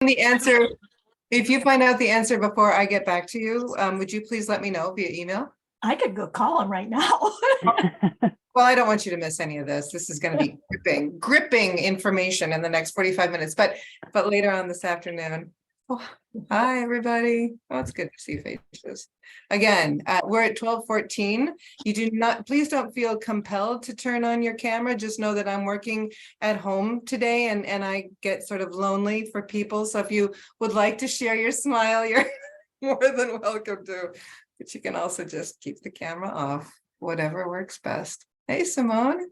the answer, if you find out the answer before I get back to you, would you please let me know via email? I could go call him right now. Well, I don't want you to miss any of this. This is going to be gripping information in the next 45 minutes, but later on this afternoon. Oh, hi, everybody. Oh, it's good to see faces. Again, we're at 12:14. You do not, please don't feel compelled to turn on your camera. Just know that I'm working at home today and I get sort of lonely for people. So if you would like to share your smile, you're more than welcome to, but you can also just keep the camera off, whatever works best. Hey, Simone.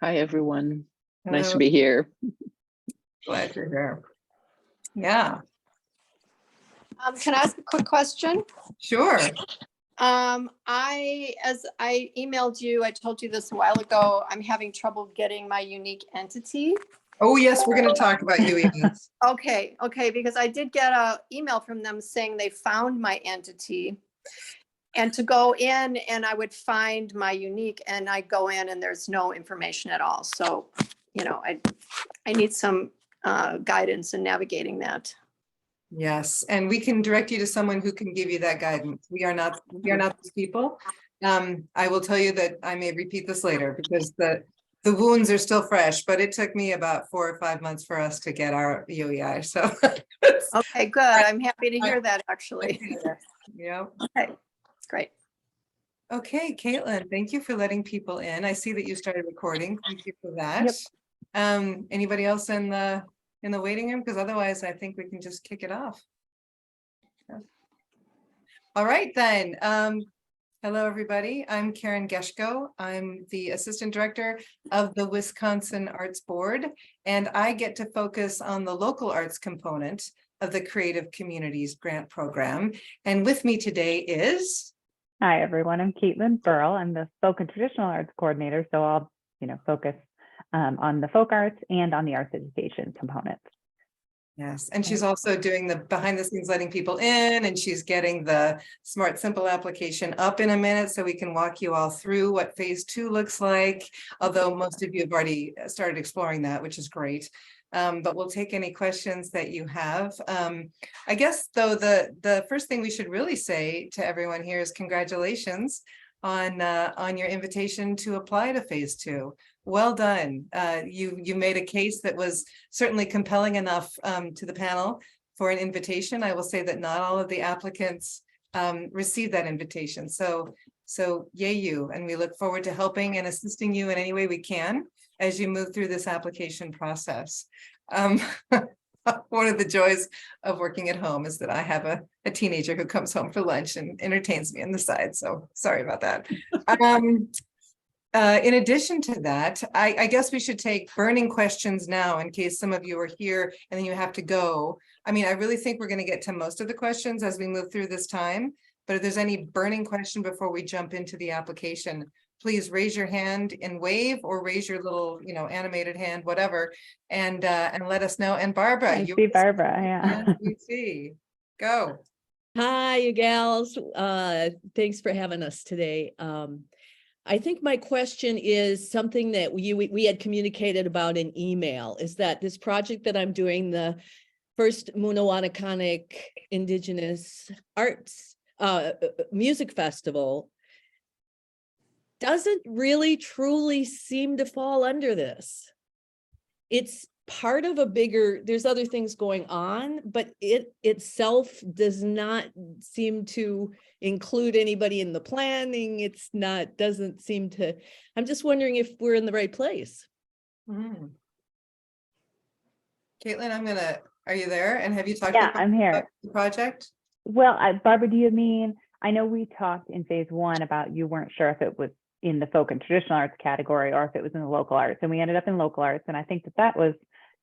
Hi, everyone. Hello. Nice to be here. Glad you're here. Yeah, Can I ask a quick question? sure. As I emailed you, I told you this a while ago, I'm having trouble getting my unique entity. Oh, yes, we're going to talk about UES. Okay, because I did get an email from them saying they found my entity. And to go in and I would find my unique and I go in and there's no information at all. So, you know, I need some guidance in navigating that. Yes, and we can direct you to someone who can give you that guidance. We are not these people. I will tell you that I may repeat this later because the wounds are still fresh, but it took me about 4 or 5 months for us to get our UEI. So Okay, good. I'm happy to hear that actually. Yeah. Okay, that's great. Okay, Caitlin, thank you for letting people in. I see that you started recording. Thank you for that. Yep. Anybody else in the waiting room? Because otherwise I think we can just kick it off. Yeah. All right, then. Hello, everybody. I'm Karen Geschko. I'm the Assistant Director of the Wisconsin Arts Board, and I get to focus on the local arts component of the Creative Communities Grant Program. And with me today is... Hi, everyone. I'm Caitlin Burrell. I'm the Folk and Traditional Arts Coordinator, so I'll focus on the folk arts and on the arts education component. Yes, and she's also doing the behind the scenes, letting people in, and she's getting the Smart Simple application up in a minute so we can walk you all through what phase 2 looks like, although most of you have already started exploring that, which is great. But we'll take any questions that you have. I guess, though, the first thing we should really say to everyone here is congratulations on your invitation to apply to phase 2. Well done. You made a case that was certainly compelling enough to the panel for an invitation. I will say that not all of the applicants received that invitation. So yay you, and we look forward to helping and assisting you in any way we can as you move through this application process. One of the joys of working at home is that I have a teenager who comes home for lunch and entertains me on the side. So sorry about that. In addition to that, I guess we should take burning questions now in case some of you are here and then you have to go. I mean, I really think we're going to get to most of the questions as we move through this time, but if there's any burning question before we jump into the application, please raise your hand and wave, or raise your little, animated hand, whatever, and let us know. And Barbara, I see Barbara, yeah. We see. Go. Hi, you gals. Thanks for having us today. I think my question is something that we had communicated about in email, is that this project that I'm doing, the first Munawanakanic Indigenous Arts Music Festival, doesn't really truly seem to fall under this. It's part of a bigger, there's other things going on, but it itself does not seem to include anybody in the planning. Doesn't seem to, I'm just wondering if we're in the right place. Mm. Caitlin, are you there? And have you talked about I'm here. The project? Well, Barbara, do you mean, I know we talked in phase 1 about you weren't sure if it was in the folk and traditional arts category or if it was in the local arts, and we ended up in local arts, and I think that was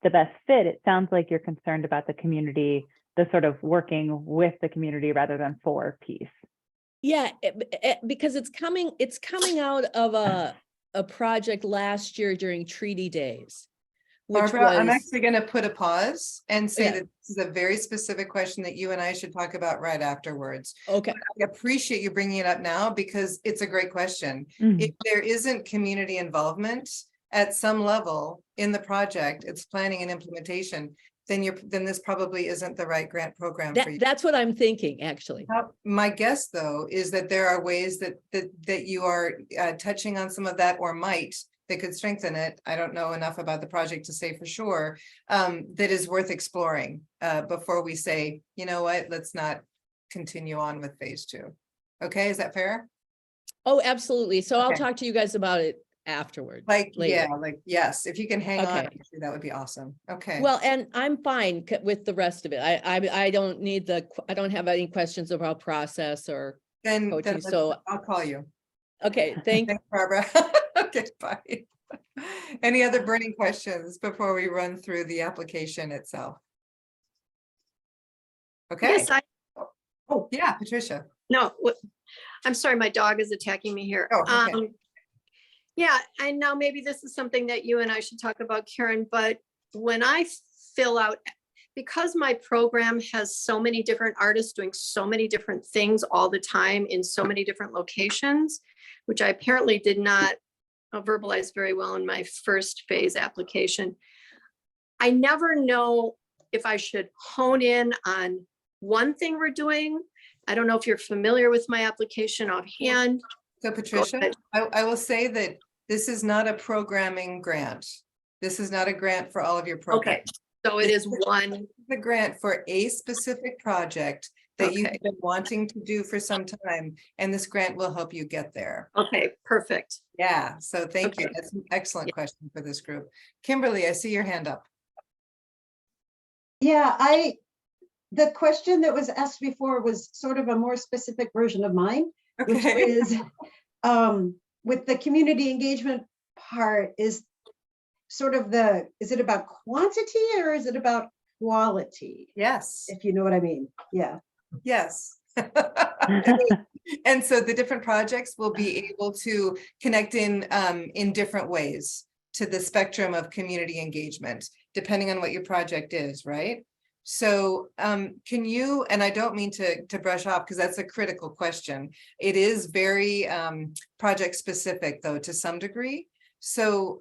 the best fit. It sounds like you're concerned about the community, the sort of working with the community rather than for piece. Yeah, because it's coming out of a project last year during Treaty Days. Barbara, I'm actually going to put a pause and say that this is a very specific question that you and I should talk about right afterwards. Okay. I appreciate you bringing it up now because it's a great question. Mm-hmm. If there isn't community involvement at some level in the project, it's planning and implementation, then this probably isn't the right grant program for you. That's what I'm thinking, actually. My guess, though, is that there are ways that you are touching on some of that, or might, that could strengthen it. I don't know enough about the project to say for sure, that is worth exploring before we say, you know what, let's not continue on with phase 2. Okay, is that fair? Oh, absolutely. So I'll Okay. talk to you guys about it afterward. Like, later. yeah, like, yes, if you can hang on, Okay. actually, that would be awesome. Okay. Well, and I'm fine with the rest of it. I don't need I don't have any questions about process or then coaching. let's- So, I'll call you. okay, thank Thanks, Barbara. Okay, bye. Any other burning questions before we run through the application itself? Okay. Yes, Oh, yeah, Patricia. no, I'm sorry, my dog is attacking me here. Oh, okay. Yeah, and now maybe this is something that you and I should talk about, Karen, but when I fill out, because my program has so many different artists doing so many different things all the time in so many different locations, which I apparently did not verbalize very well in my first phase application, I never know if I should hone in on one thing we're doing. I don't know if you're familiar with my application offhand. So Patricia, ahead. I will say that this is not a programming grant. This is not a grant for all of your programs. Okay, so it is one. The grant for a specific project that you've Okay. been wanting to do for some time, and this grant will help you get there. Okay, perfect. Yeah, so thank you. Okay. That's an excellent Yeah. question for this group. Kimberly, I see your hand up. Yeah, the question that was asked before was sort of a more specific version of mine, which Okay. is with the community engagement part, is sort of is it about quantity or is it about quality? Yes, If you know what I mean. Yeah. yes. And so the different projects will be able to connect in different ways to the spectrum of community engagement, depending on what your project is, right? So can you, and I don't mean to brush off because that's a critical question. It is very project specific though, to some degree. So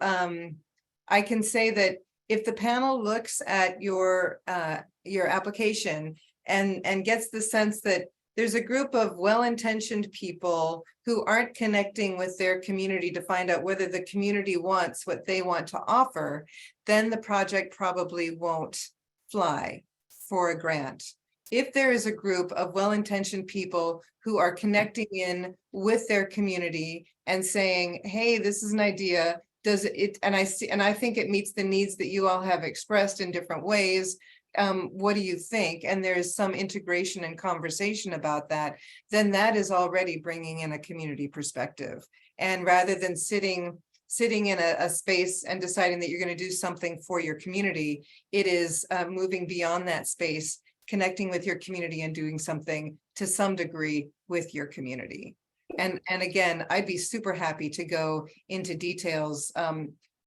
I can say that if the panel looks at your application and gets the sense that there's a group of well-intentioned people who aren't connecting with their community to find out whether the community wants what they want to offer, then the project probably won't fly for a grant. If there is a group of well-intentioned people who are connecting in with their community and saying, hey, this is an idea, does it, and I think it meets the needs that you all have expressed in different ways. What do you think? And there's some integration and conversation about that, then that is already bringing in a community perspective. And rather than sitting in a space and deciding that you're going to do something for your community, it is moving beyond that space, connecting with your community and doing something to some degree with your community. And again, I'd be super happy to go into details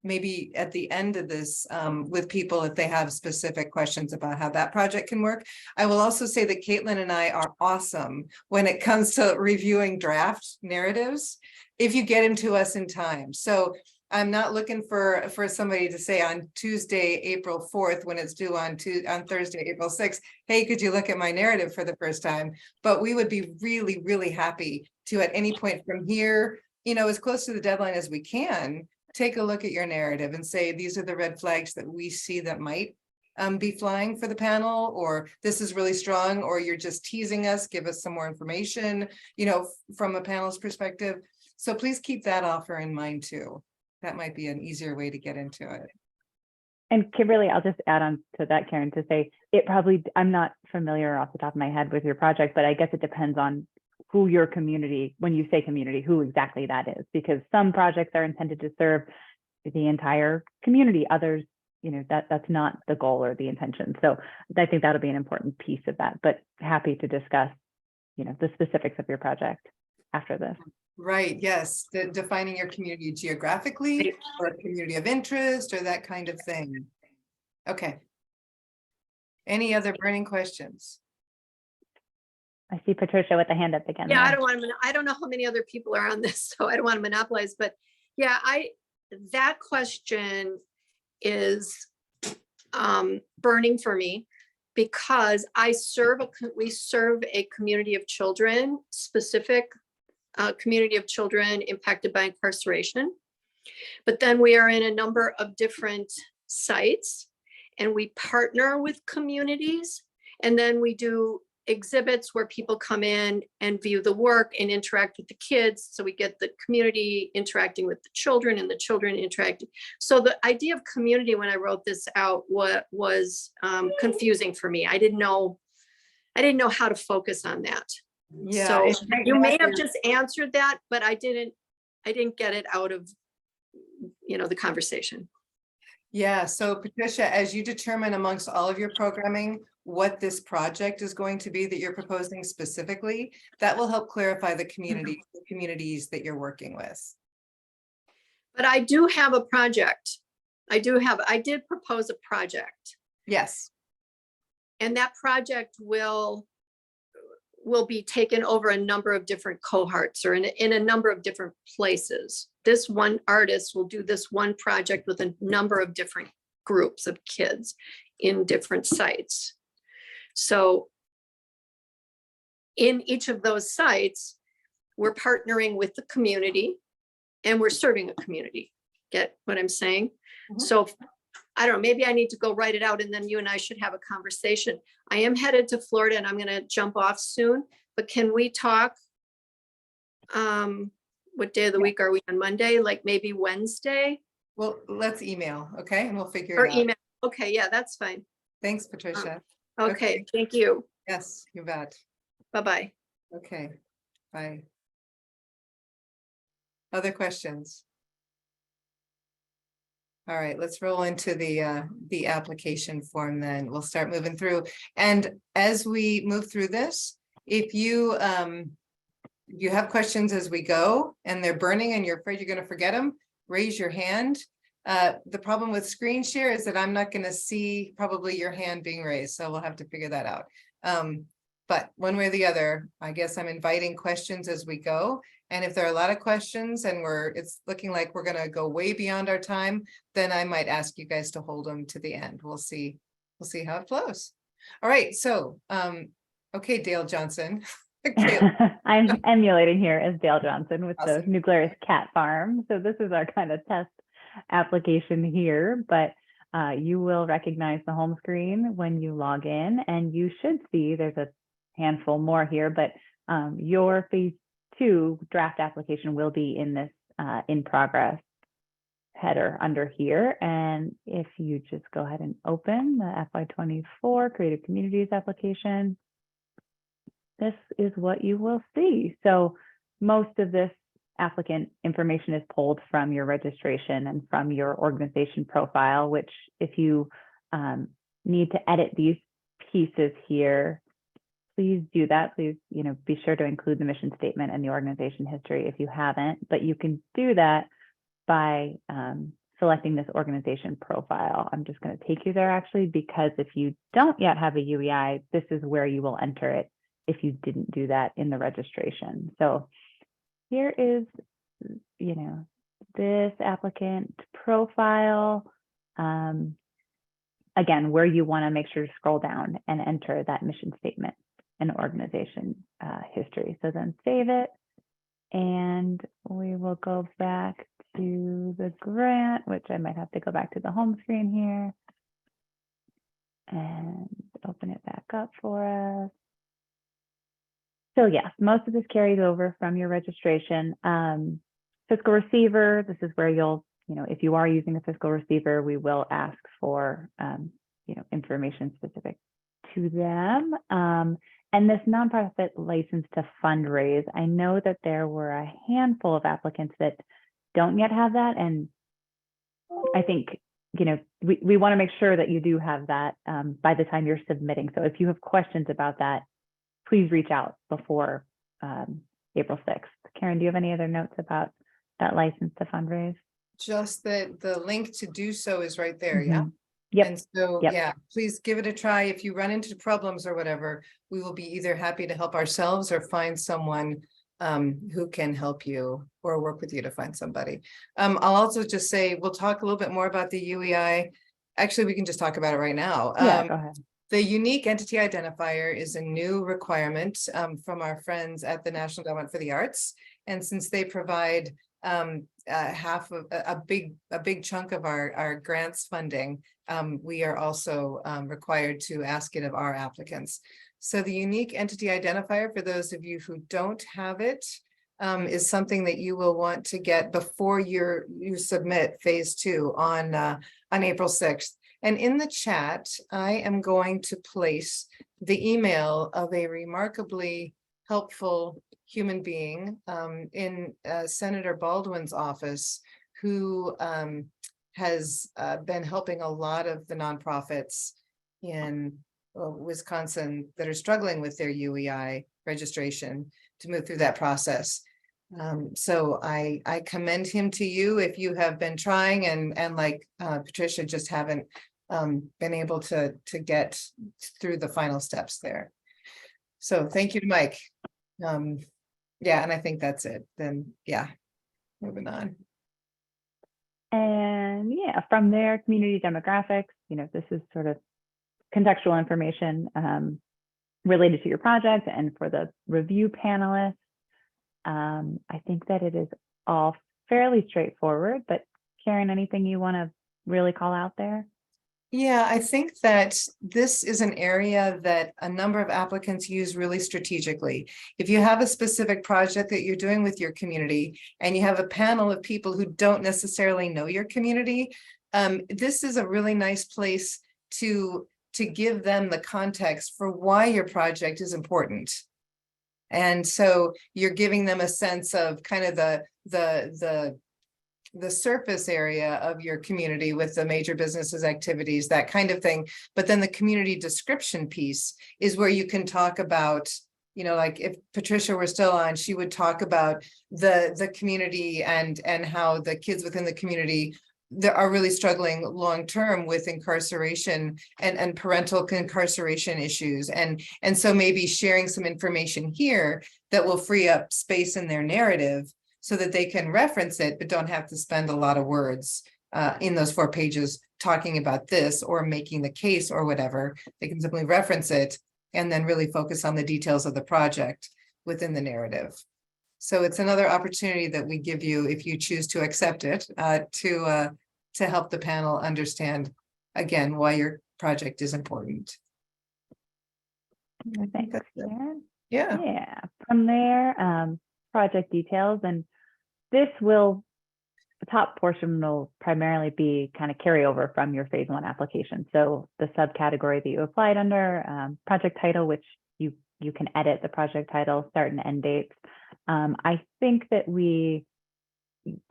maybe at the end of this with people if they have specific questions about how that project can work. I will also say that Caitlin and I are awesome when it comes to reviewing draft narratives, if you get them to us in time. So I'm not looking for somebody to say on Tuesday, April 4th, when it's due on Thursday, April 6th, hey, could you look at my narrative for the first time? But we would be really, really happy to at any point from here, as close to the deadline as we can, take a look at your narrative and say, these are the red flags that we see that might be flying for the panel, or this is really strong, or you're just teasing us, give us some more information, from a panel's perspective. So please keep that offer in mind too. That might be an easier way to get into it. And Kimberly, I'll just add on to that, Karen, to say I'm not familiar off the top of my head with your project, but I guess it depends on who your community, when you say community, who exactly that is, because some projects are intended to serve the entire community. Others, that's not the goal or the intention. So I think that'll be an important piece of that, but happy to discuss, the specifics of your project after this. Right, yes, defining your community geographically or a community of interest or that kind of thing. Okay. Any other burning questions? I see Patricia with the hand up again. Yeah, there. I don't know how many other people are on this, so I don't want to monopolize, but yeah, that question is burning for me because we serve a community of children, specific community of children impacted by incarceration. But then we are in a number of different sites and we partner with communities. And then we do exhibits where people come in and view the work and interact with the kids. So we get the community interacting with the children and the children interacting. So the idea of community when I wrote this out was confusing for me. I didn't know how to focus on that. Yeah. So it's right you now may have you're- just answered that, but I didn't get it out of, the conversation. Yeah, so Patricia, as you determine amongst all of your programming, what this project is going to be that you're proposing specifically, that will help clarify the communities that you're working with. But I do have a project. I did propose a project, Yes, and that project will be taken over a number of different cohorts or in a number of different places. This one artist will do this one project with a number of different groups of kids in different sites. So in each of those sites, we're partnering with the community and we're serving a community. Get what I'm saying? Mhm. So I don't know, maybe I need to go write it out and then you and I should have a conversation. I am headed to Florida and I'm going to jump off soon, but can we talk? What day of the week are we on? Monday? Like maybe Wednesday well, let's email, okay, and we'll figure or it out. email? Okay, yeah, that's fine. Thanks, Patricia. Okay, thank you. Yes, you bet. Bye-bye. Okay, bye. Other questions? All right, let's roll into the application form then. We'll start moving through. And as we move through this, if you have questions as we go and they're burning and you're afraid you're going to forget them, raise your hand. The problem with screen share is that I'm not going to see probably your hand being raised, so we'll have to figure that out. But one way or the other, I guess I'm inviting questions as we go. And if there are a lot of questions and it's looking like we're going to go way beyond our time, then I might ask you guys to hold them to the end. We'll see how it flows. All right, so okay, Dale Johnson. I'm emulating here as Dale Johnson with the Awesome. Nuclearis Cat Farm. So this is our kind of test application here, but you will recognize the home screen when you log in, and you should see there's a handful more here, but your phase 2 draft application will be in this in progress header under here. And if you just go ahead and open the FY24 Creative Communities application, this is what you will see. So most of this applicant information is pulled from your registration and from your organization profile, which if you need to edit these pieces here, please do that. Please, be sure to include the mission statement and the organization history if you haven't, but you can do that by selecting this organization profile. I'm just going to take you there actually, because if you don't yet have a UEI, this is where you will enter it if you didn't do that in the registration. So here is, this applicant profile. Again, where you want to make sure to scroll down and enter that mission statement and organization history. So then save it, and we will go back to the grant, which I might have to go back to the home screen here and open it back up for us. So yes, most of this carries over from your registration. Fiscal receiver, this is where you'll, if you are using a fiscal receiver, we will ask for, information specific to them. And this nonprofit license to fundraise, I know that there were a handful of applicants that don't yet have that. And I think, we want to make sure that you do have that by the time you're submitting. So if you have questions about that, please reach out before April 6th. Karen, do you have any other notes about that license to fundraise? Just that the link to do so is right there, yeah? Yep. And so, Yep. yeah, please give it a try. If you run into problems or whatever, we will be either happy to help ourselves or find someone who can help you or work with you to find somebody. I'll also just say, we'll talk a little bit more about the UEI. Actually, we can just talk about it right now. Yeah, go ahead. The unique entity identifier is a new requirement from our friends at the National Endowment for the Arts. And since they provide half of a big chunk of our grants funding, we are also required to ask it of our applicants. So the unique entity identifier, for those of you who don't have it, is something that you will want to get before you submit phase 2 on April 6th. And in the chat, I am going to place the email of a remarkably helpful human being in Senator Baldwin's office, who has been helping a lot of the nonprofits in Wisconsin that are struggling with their UEI registration to move through that process. So I commend him to you if you have been trying and like Patricia, just haven't been able to get through the final steps there. So thank you to Mike. Yeah, and I think that's it. Then yeah, moving on. And yeah, from there, community demographics, this is sort of contextual information related to your project and for the review panelists. I think that it is all fairly straightforward, but Karen, anything you want to really call out there? Yeah, I think that this is an area that a number of applicants use really strategically. If you have a specific project that you're doing with your community and you have a panel of people who don't necessarily know your community, this is a really nice place to give them the context for why your project is important. And so you're giving them a sense of kind of the surface area of your community with the major businesses activities, that kind of thing. But then the community description piece is where you can talk about, like if Patricia were still on, she would talk about the community and how the kids within the community that are really struggling long-term with incarceration and parental incarceration issues. And so maybe sharing some information here that will free up space in their narrative so that they can reference it, but don't have to spend a lot of words in those 4 pages talking about this or making the case or whatever. They can simply reference it and then really focus on the details of the project within the narrative. So it's another opportunity that we give you, if you choose to accept it, to help the panel understand, again, why your project is important. I think that's it. Karen? Yeah. Yeah, from there, project details, and this will, the top portion will primarily be kind of carryover from your phase 1 application. So the subcategory that you applied under, project title, which you can edit the project title, start and end dates. I think that we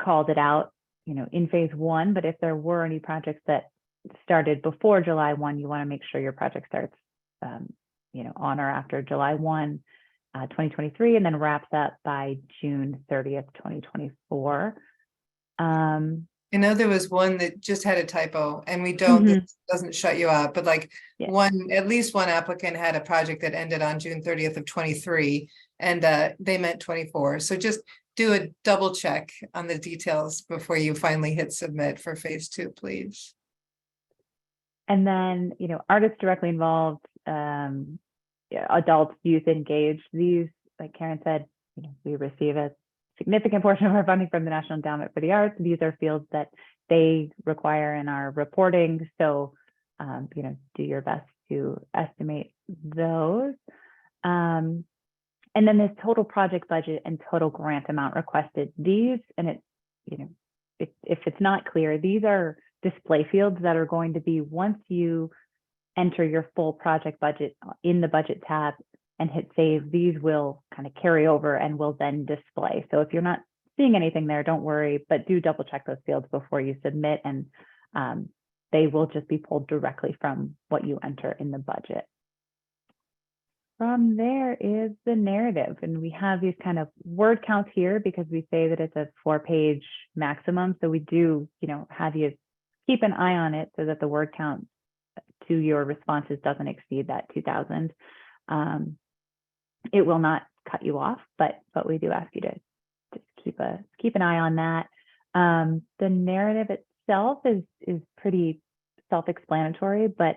called it out, in phase 1, but if there were any projects that started before July 1, you want to make sure your project starts, on or after July 1, 2023, and then wraps up by June 30th, 2024. I know there was one that just had a typo, and we don't, this doesn't shut you out, but like at least one applicant had a project that ended on June 30th of 23, and they meant 24. So just do a double check on the details before you finally hit submit for phase 2, please. And then, artists directly involved, adults, youth engaged. These, like Karen said, we receive a significant portion of our funding from the National Endowment for the Arts. These are fields that they require in our reporting. So, do your best to estimate those. And then this total project budget and total grant amount requested. These, and if it's not clear, these are display fields that are going to be, once you enter your full project budget in the budget tab and hit save, these will kind of carry over and will then display. So if you're not seeing anything there, don't worry, but do double check those fields before you submit, and they will just be pulled directly from what you enter in the budget. From there is the narrative, and we have these kind of word counts here because we say that it's a 4-page maximum. So we do, have you keep an eye on it so that the word count to your responses doesn't exceed that 2,000. It will not cut you off, but we do ask you to just keep an eye on that. The narrative itself is pretty self-explanatory, but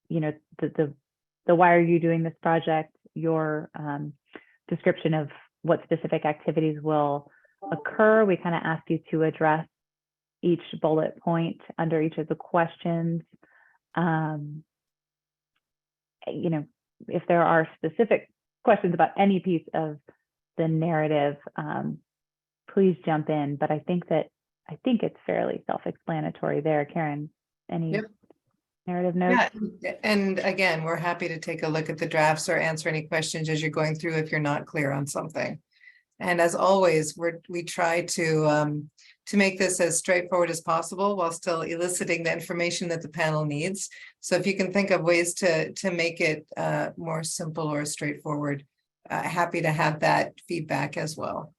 you know, the why are you doing this project, your description of what specific activities will occur. We kind of ask you to address each bullet point under each of the questions. You know, if there are specific questions about any piece of the narrative, please jump in. But I think it's fairly self-explanatory there. Karen, any Yep. narrative notes? Yeah, and again, we're happy to take a look at the drafts or answer any questions as you're going through if you're not clear on something. And as always, we try to make this as straightforward as possible while still eliciting the information that the panel needs. So if you can think of ways to make it more simple or straightforward, happy to have that feedback as well.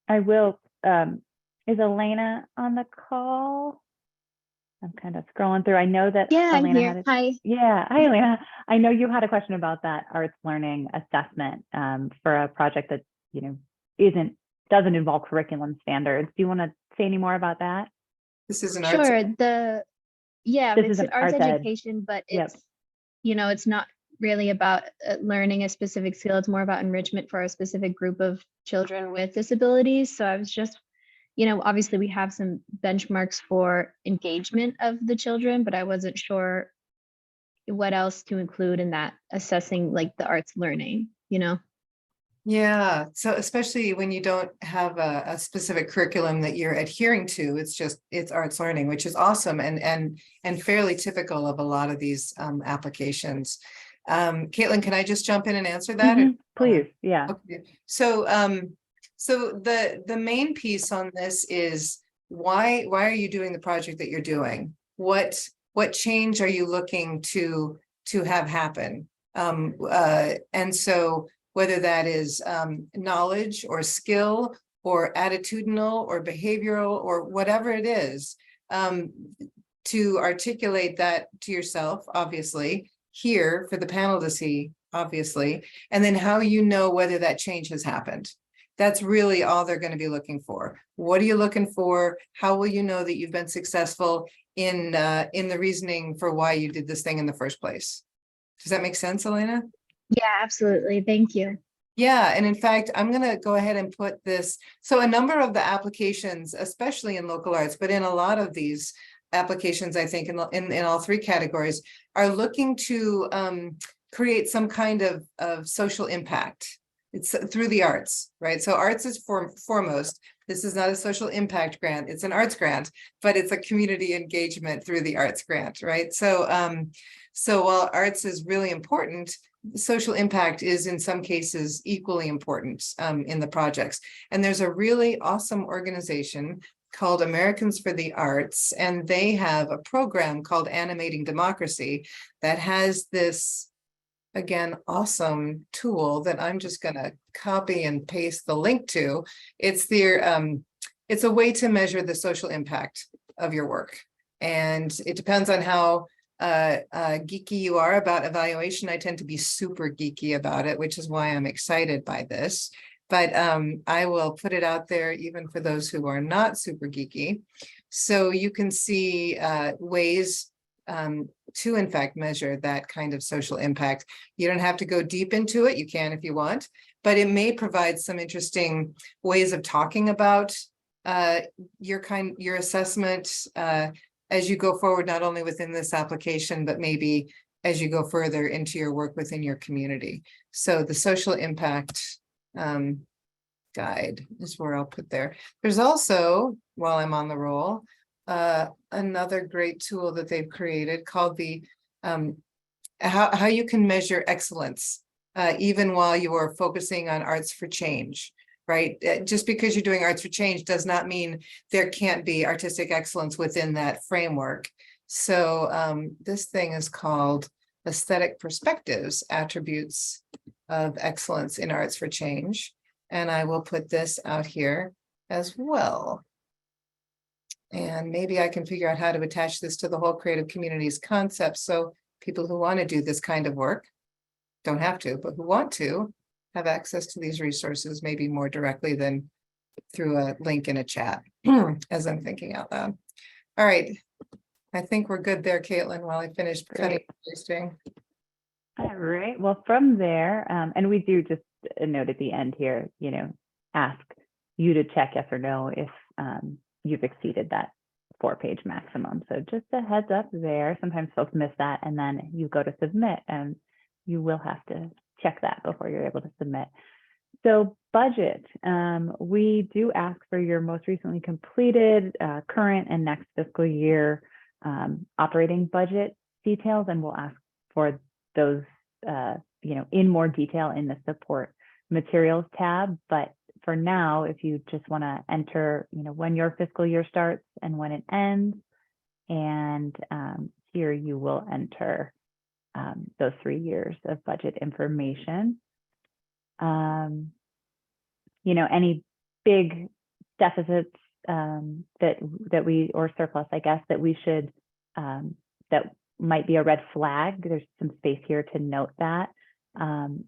I will. Is Elena on the call? I'm kind of scrolling through. I know that Yeah, I'm Elena here. had a, Hi. yeah, hi Elena. I know you had a question about that arts learning assessment for a project that, you know, doesn't involve curriculum standards. Do you want to say any more about that? This is an arts. Sure. This It's is an arts arts ed. education, but Yep. it's, you know, it's not really about learning a specific skill. It's more about enrichment for a specific group of children with disabilities. So I was just, you know, obviously we have some benchmarks for engagement of the children, but I wasn't sure what else to include in that assessing like the arts learning, you know? Yeah, so especially when you don't have a specific curriculum that you're adhering to, it's arts learning, which is awesome and fairly typical of a lot of these applications. Caitlin, can I just jump in and answer that? Mhm, please, yeah. Okay. So the main piece on this is why are you doing the project that you're doing? What change are you looking to have happen? And so whether that is knowledge or skill or attitudinal or behavioral or whatever it is, to articulate that to yourself, obviously, here for the panel to see, obviously, and then how you know whether that change has happened. That's really all they're going to be looking for. What are you looking for? How will you know that you've been successful in the reasoning for why you did this thing in the first place? Does that make sense, Elena? Yeah, absolutely. Thank you. Yeah, and in fact, I'm going to go ahead and put this. So a number of the applications, especially in local arts, but in a lot of these applications, I think in all three categories, are looking to create some kind of social impact. It's through the arts, right? So arts is foremost. This is not a social impact grant. It's an arts grant, but it's a community engagement through the arts grant, right? So, so while arts is really important, social impact is in some cases equally important in the projects. And there's a really awesome organization called Americans for the Arts, and they have a program called Animating Democracy that has this, again, awesome tool that I'm just going to copy and paste the link to. It's it's a way to measure the social impact of your work. And it depends on how geeky you are about evaluation. I tend to be super geeky about it, which is why I'm excited by this. But I will put it out there even for those who are not super geeky. So you can see ways to in fact measure that kind of social impact. You don't have to go deep into it. You can if you want, but it may provide some interesting ways of talking about your assessment as you go forward, not only within this application, but maybe as you go further into your work within your community. So the social impact guide is where I'll put there. There's also, while I'm on the roll, another great tool that they've created called the how you can measure excellence even while you are focusing on arts for change, right? Just because you're doing arts for change does not mean there can't be artistic excellence within that framework. So this thing is called Aesthetic Perspectives, Attributes of Excellence in Arts for Change. And I will put this out here as well. And maybe I can figure out how to attach this to the whole creative communities concept. So people who want to do this kind of work don't have to, but who want to have access to these resources maybe more directly than through a link in a chat, as I'm thinking out loud. All right. I think we're good there, Caitlin, while I finish cutting and pasting. All right. Well, from there, and we do just a note at the end here, ask you to check yes or no if you've exceeded that 4-page maximum. So just a heads up there. Sometimes folks miss that, and then you go to submit, and you will have to check that before you're able to submit. So budget, we do ask for your most recently completed current and next fiscal year operating budget details, and we'll ask for those, in more detail in the support materials tab. But for now, if you just want to enter, when your fiscal year starts and when it ends, and here you will enter those 3 years of budget information. Any big deficits that we, or surplus, I guess, that we should, that might be a red flag. There's some space here to note that. And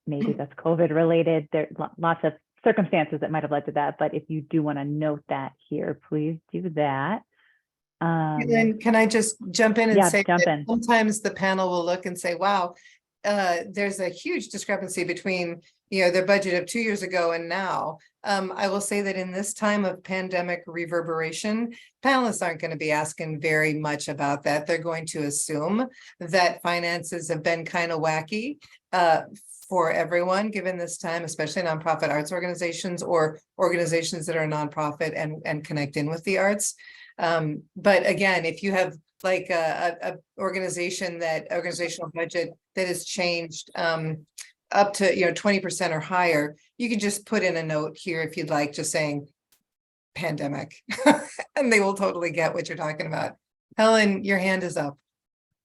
maybe that's COVID related. There are lots of circumstances that might have led to that. But if you do want to note that here, please do that. Caitlin, can I just jump in and Yeah, say jump that in. sometimes the panel will look and say, wow, there's a huge discrepancy between, their budget of 2 years ago and now. I will say that in this time of pandemic reverberation, panelists aren't going to be asking very much about that. They're going to assume that finances have been kind of wacky for everyone given this time, especially nonprofit arts organizations or organizations that are nonprofit and connect in with the arts. But again, if you have like a organizational budget that has changed up to 20% or higher, you can just put in a note here if you'd like, just saying pandemic, and they will totally get what you're talking about. Helen, your hand is up.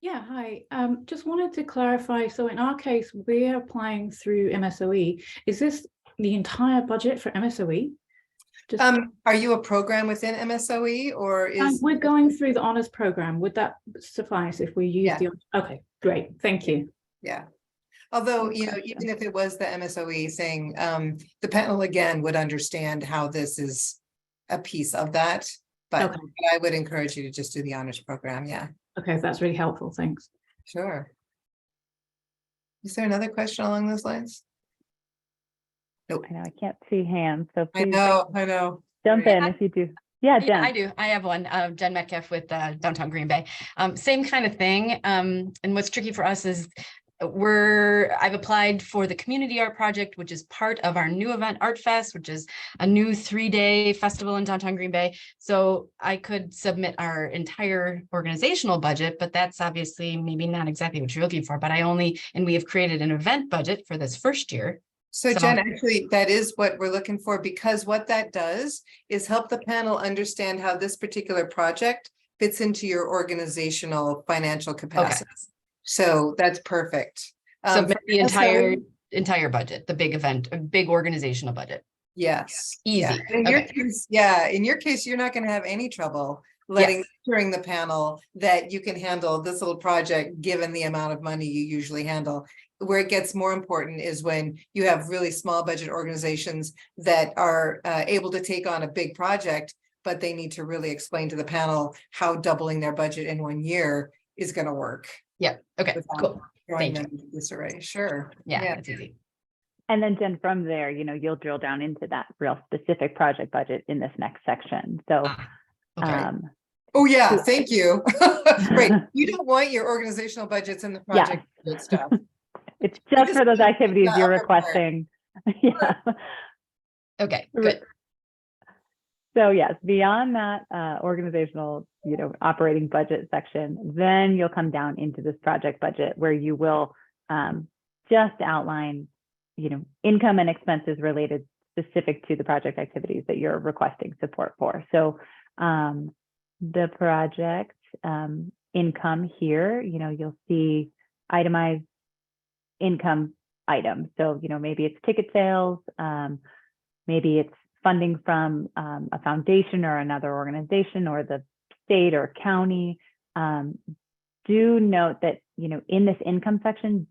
Yeah, hi. Just wanted to clarify. So in our case, we're applying through MSOE. Is this the entire budget for MSOE? Just, Are you a program within MSOE or is we're going through the honors program. Would that suffice if we use Yeah. Okay, great. Thank you. Yeah. Although, Good question. even if it was the MSOE thing, the panel again would understand how this is a piece of that. But Okay. I would encourage you to just do the honors program. Yeah, Okay, that's really helpful. Thanks. sure. Is there another question along those lines? Nope. I know I can't see hands, so I please know. jump in if you do. Yeah, Jen. Yeah, I do. I have one. Jen Metcalf with Downtown Green Bay. Same kind of thing. And what's tricky for us is I've applied for the community art project, which is part of our new event, Art Fest, which is a new 3-day festival in downtown Green Bay. So I could submit our entire organizational budget, but that's obviously maybe not exactly what you're looking for. But and we have created an event budget for this first year. So Jen, actually, that is what we're looking for, because what that does is help the panel understand how this particular project fits into your organizational financial capacity. So that's perfect. Submit the entire budget, the big event, a big organizational budget. Yes. Easy. Yeah. In your case, you're not going to have any trouble during the panel that you can handle this little project given the amount of money you usually handle. Where it gets more important is when you have really small budget organizations that are able to take on a big project, but they need to really explain to the panel how doubling their budget in 1 year is going to work. Yeah. Okay. Cool. Thank you. Into disarray. Sure. Yeah, that's easy. And then Jen, from there, you'll drill down into that real specific project budget in this next section. So, Okay. Oh yeah, thank you. Right. You don't want your organizational budgets in the project budget stuff. It's just for those activities you're requesting. Yeah. Okay, good. So yes, beyond that organizational, operating budget section, then you'll come down into this project budget where you will just outline, income and expenses related specific to the project activities that you're requesting support for. So the project income here, you'll see itemized income items. So, maybe it's ticket sales, maybe it's funding from a foundation or another organization or the state or county. Do note that, in this income section,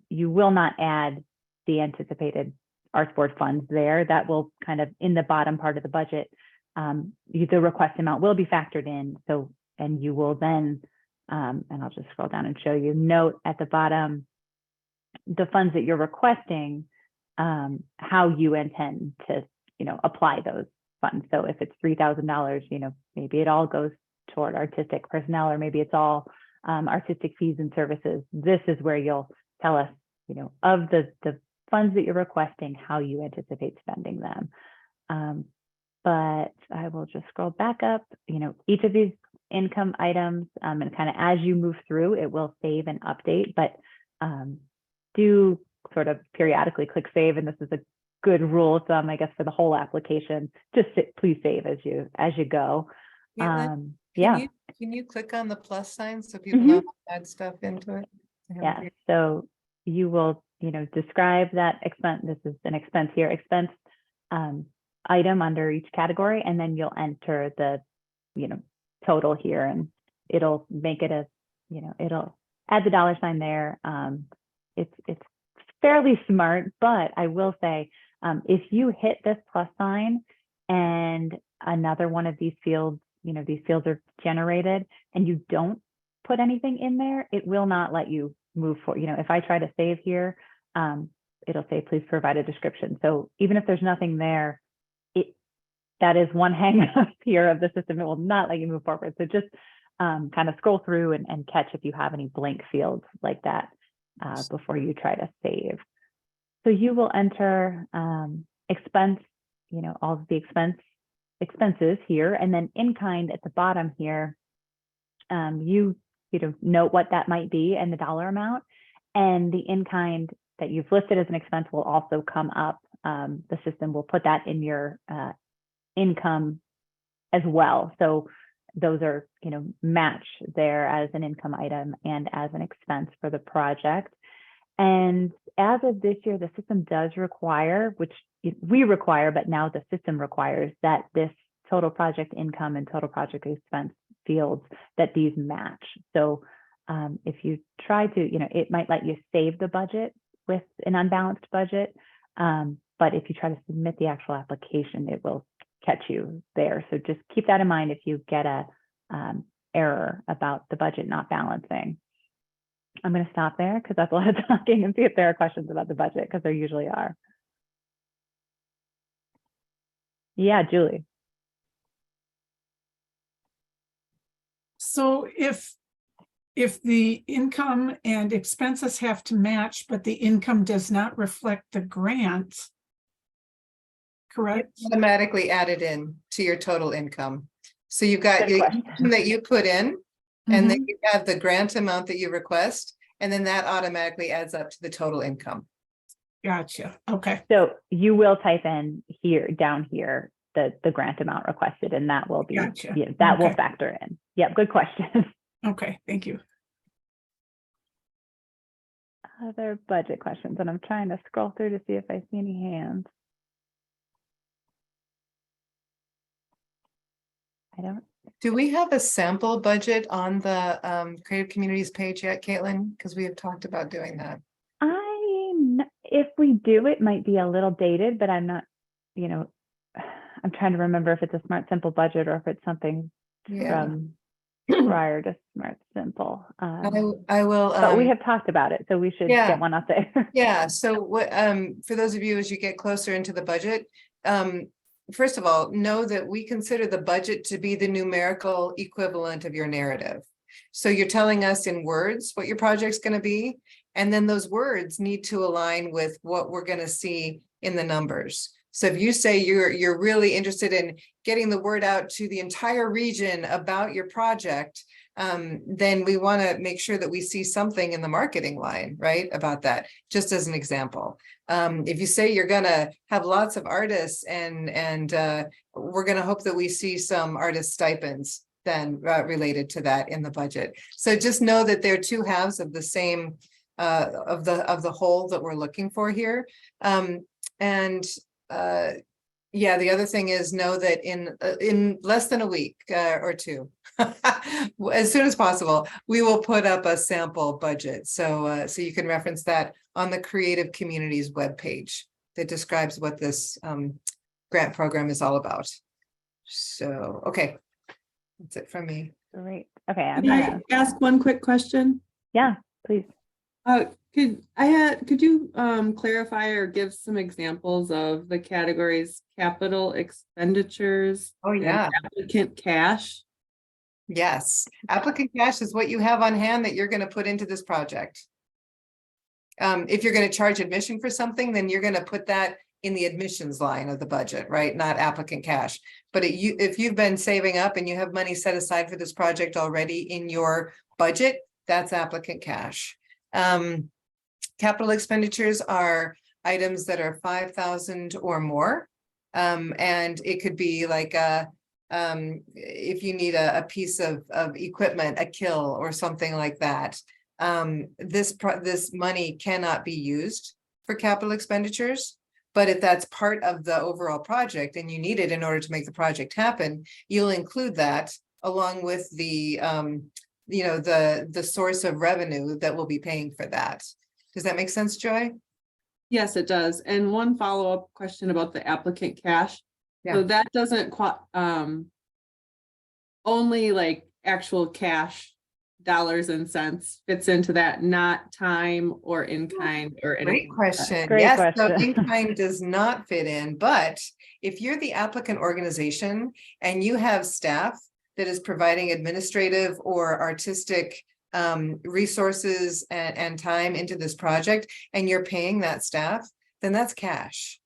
you will not add the anticipated arts board funds there. That will kind of in the bottom part of the budget. The request amount will be factored in. So, and you will then, and I'll just scroll down and show you, note at the bottom, the funds that you're requesting, how you intend to, apply those funds. So if it's $3,000, maybe it all goes toward artistic personnel, or maybe it's all artistic fees and services. This is where you'll tell us, of the funds that you're requesting, how you anticipate spending them. But I will just scroll back up, each of these income items, and kind of as you move through, it will save and update, but do sort of periodically click save. And this is a good rule of thumb, I guess, for the whole application. Just please save as you go. Caitlin, Yeah. Can you click on the plus sign so people Mhm. know how to add stuff into it? Yeah, so you will, describe that expense. This is an expense here, expense item under each category, and then you'll enter the, total here, and it'll make it it'll add the dollar sign there. It's fairly smart, but I will say, if you hit this plus sign and another one of these fields, these fields are generated and you don't put anything in there, it will not let you move forward. If I try to save here, it'll say, please provide a description. So even if there's nothing there, that is one hang up here of the system. It will not let you move forward. So just kind of scroll through and catch if you have any blank fields like that before you try to save. So you will enter expense, all of the expenses here, and then in kind at the bottom here, you note what that might be and the dollar amount, and the in kind that you've listed as an expense will also come up. The system will put that in your income as well. So those are, match there as an income item and as an expense for the project. And as of this year, the system does require, which we require, but now the system requires, that this total project income and total project expense fields, that these match. So if you try to, it might let you save the budget with an unbalanced budget. But if you try to submit the actual application, it will catch you there. So just keep that in mind if you get a error about the budget not balancing. I'm going to stop there because that's a lot of talking, and see if there are questions about the budget, because there usually are. Yeah, Julie. So if the income and expenses have to match, but the income does not reflect the grant, correct? It's automatically added in to your total income. So you've got Good your question. income that you put in, and then Mhm. you have the grant amount that you request, and then that automatically adds up to the total income. Gotcha. Okay. So you will type in here, down here, the grant amount requested, and that will be, Gotcha. that will Okay. factor in. Yep, good question. Okay. Thank you. Other budget questions, and I'm trying to scroll through to see if I see any hands. I don't. Do we have a sample budget on the Creative Communities page yet, Caitlin? Because we have talked about doing that. If we do, it might be a little dated, but I'm not, I'm trying to remember if it's a Smart Simple budget or if it's something Yeah. from prior to Smart Simple. I will. But we have talked about it, so we should yeah. get one up there. Yeah, so what, for those of you, as you get closer into the budget, first of all, know that we consider the budget to be the numerical equivalent of your narrative. So you're telling us in words what your project's going to be, and then those words need to align with what we're going to see in the numbers. So if you say you're really interested in getting the word out to the entire region about your project, then we want to make sure that we see something in the marketing line, right, about that, just as an example. If you say you're going to have lots of artists and we're going to hope that we see some artist stipends then related to that in the budget. So just know that they're two halves of the same of the whole that we're looking for here. Yeah, the other thing is know that in less than a week or two, as soon as possible, we will put up a sample budget. So so you can reference that on the Creative Communities webpage that describes what this grant program is all about. So, okay, that's it from me. Great. Okay, I'm Can I gonna, ask one quick question? yeah, please. Could you clarify or give some examples of the categories capital expenditures? Oh, and yeah. Applicant cash? Yes, applicant cash is what you have on hand that you're going to put into this project. If you're going to charge admission for something, then you're going to put that in the admissions line of the budget, right? Not applicant cash. But if you've been saving up and you have money set aside for this project already in your budget, that's applicant cash. Capital expenditures are items that are 5,000 or more. And it could be like if you need a piece of equipment, a kill or something like that. This money cannot be used for capital expenditures. But if that's part of the overall project and you need it in order to make the project happen, you'll include that along with the the source of revenue that will be paying for that. Does that make sense, Joy? Yes, it does. And one follow-up question about the applicant cash. Yeah. So that doesn't only like actual cash dollars and cents fits into that, not time or in kind or Great anything. question. Great Yes, so question. in kind does not fit in, but if you're the applicant organization and you have staff that is providing administrative or artistic resources and time into this project, and you're paying that staff, then that's cash.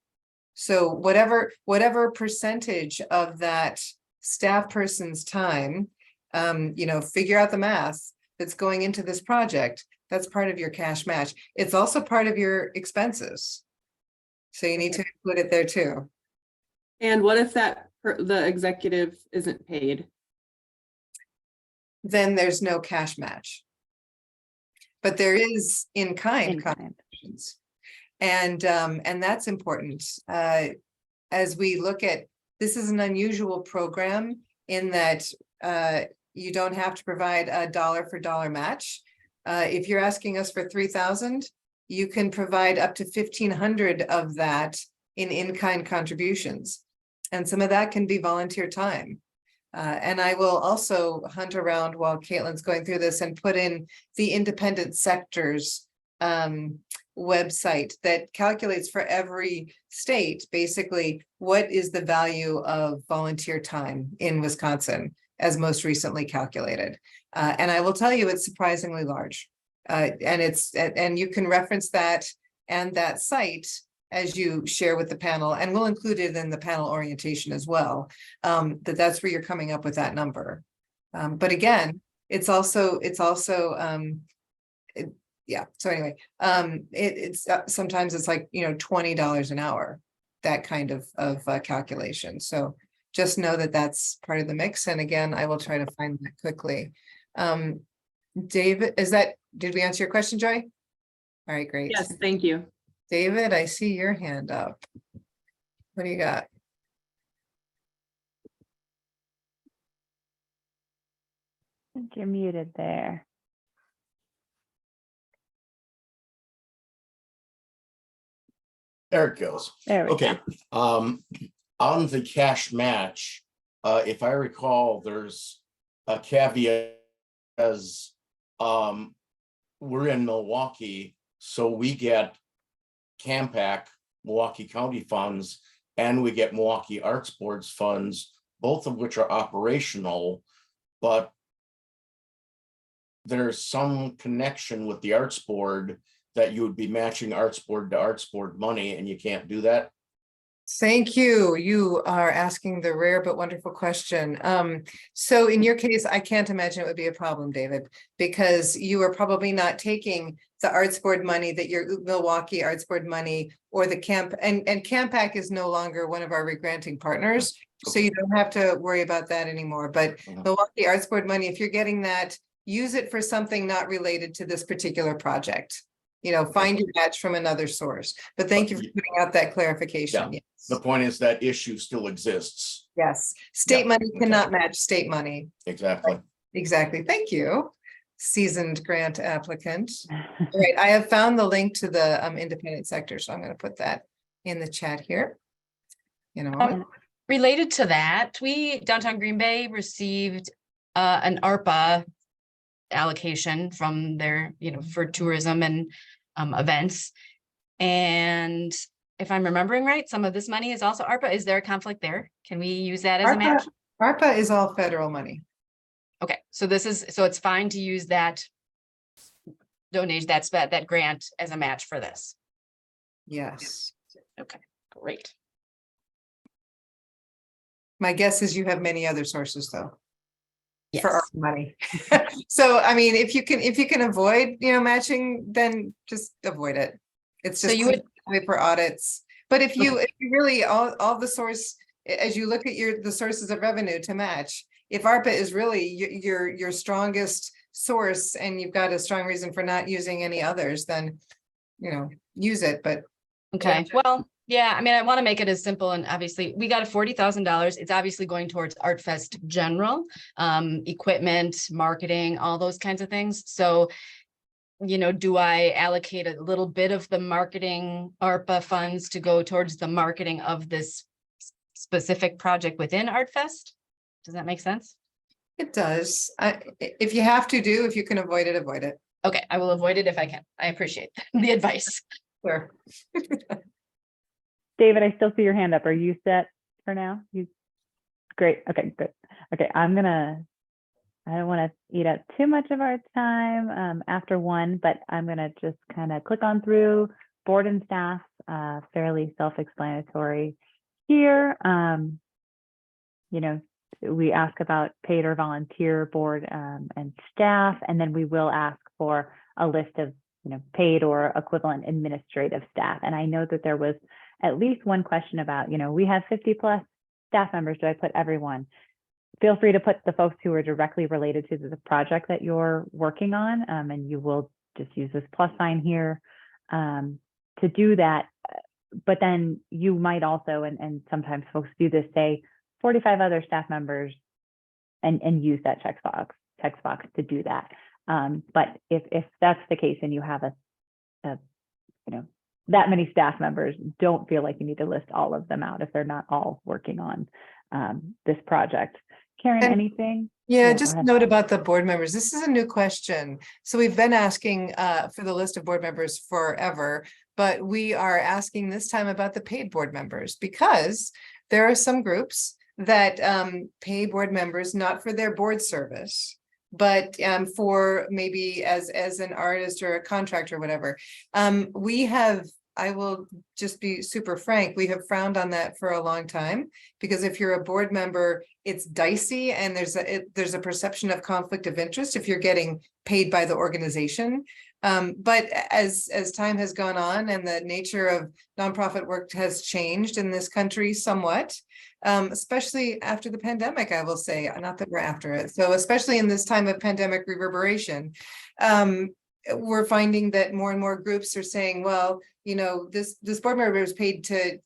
So whatever percentage of that staff person's time, figure out the math that's going into this project, that's part of your cash match. It's also part of your expenses. So you need to include it there too. And what if the executive isn't paid? Then there's no cash match. But there is in-kind In kind. contributions. And that's important. As we look at, this is an unusual program in that you don't have to provide a dollar for dollar match. If you're asking us for 3,000, you can provide up to 1,500 of that in-kind contributions. And some of that can be volunteer time. And I will also hunt around while Caitlin's going through this and put in the independent sectors website that calculates for every state, basically, what is the value of volunteer time in Wisconsin as most recently calculated. And I will tell you, it's surprisingly large. And you can reference that and that site as you share with the panel, and we'll include it in the panel orientation as well, that's where you're coming up with that number. But again, it's also yeah, so anyway, it's sometimes it's like, $20 an hour, that kind of calculation. So just know that that's part of the mix. And again, I will try to find that quickly. David, did we answer your question, Joy? All right, great. Yes, thank you. David, I see your hand up. What do you got? I think you're muted there. There it goes. There we Okay. go. On the cash match, if I recall, there's a caveat as we're in Milwaukee, so we get CAMPAC, Milwaukee County funds, and we get Milwaukee Arts Board's funds, both of which are operational, but there's some connection with the Arts Board that you would be matching Arts Board to Arts Board money, and you can't do that? Thank you. You are asking the rare but wonderful question. So in your case, I can't imagine it would be a problem, David, because you are probably not taking the Arts Board money that your Milwaukee Arts Board money or the and CAMPAC is no longer one of our regranting partners. So you don't have to worry about that anymore. But Milwaukee Arts Board money, if you're getting that, use it for something not related to this particular project. find your match from another source. But thank you for putting out that clarification. Yeah. Yes. The point is that issue still exists. Yes, state Yeah, money okay. cannot match state money. Exactly. Exactly. Thank you, seasoned grant applicant. All right, I have found the link to the independent sector, so I'm going to put that in the chat here. Related to that, we, Downtown Green Bay, received an ARPA allocation from their, for tourism and events. And if I'm remembering right, some of this money is also ARPA. Is there a conflict there? Can we use that as a match? ARPA is all federal money. Okay, so it's fine to use that donation, that grant as a match for this. Yes. Okay, great. My guess is you have many other sources though. For Yes. ARPA money. So, I mean, if you can avoid, matching, then just avoid it. It's So just you would- wait for audits. But if you really, all the source, as you look at the sources of revenue to match, if ARPA is really your strongest source and you've got a strong reason for not using any others, then, use it, but. Okay, well, yeah, I mean, I want to make it as simple, and obviously we got a $40,000. It's obviously going towards Art Fest general, equipment, marketing, all those kinds of things. So, do I allocate a little bit of the marketing ARPA funds to go towards the marketing of this specific project within Art Fest? Does that make sense? It does. If you have to if you can avoid it, avoid it. Okay, I will avoid it if I can. I appreciate the advice. Sure. David, I still see your hand up. Are you set for now? Great. Okay, good. Okay, I don't want to eat up too much of our time after 1, but I'm going to just kind of click on through board and staff, fairly self-explanatory here. We ask about paid or volunteer board and staff, and then we will ask for a list of paid or equivalent administrative staff. And I know that there was at least one question about, we have 50+ staff members. Do I put everyone? Feel free to put the folks who are directly related to the project that you're working on, and you will just use this plus sign here to do that. But then you might also, and sometimes folks do this, say 45 other staff members and use that text box to do that. But if that's the case and you have that many staff members, don't feel like you need to list all of them out if they're not all working on this project. Karen, anything? Yeah, Yeah, just go a ahead. note about the board members. This is a new question. So we've been asking for the list of board members forever, but we are asking this time about the paid board members because there are some groups that pay board members not for their board service, but for maybe as an artist or a contractor or whatever. I will just be super frank, we have frowned on that for a long time, because if you're a board member, it's dicey and there's a perception of conflict of interest if you're getting paid by the organization. But as time has gone on and the nature of nonprofit work has changed in this country somewhat, especially after the pandemic, I will say, not that we're after it. So especially in this time of pandemic reverberation, we're finding that more and more groups are saying, well, this board member is paid to,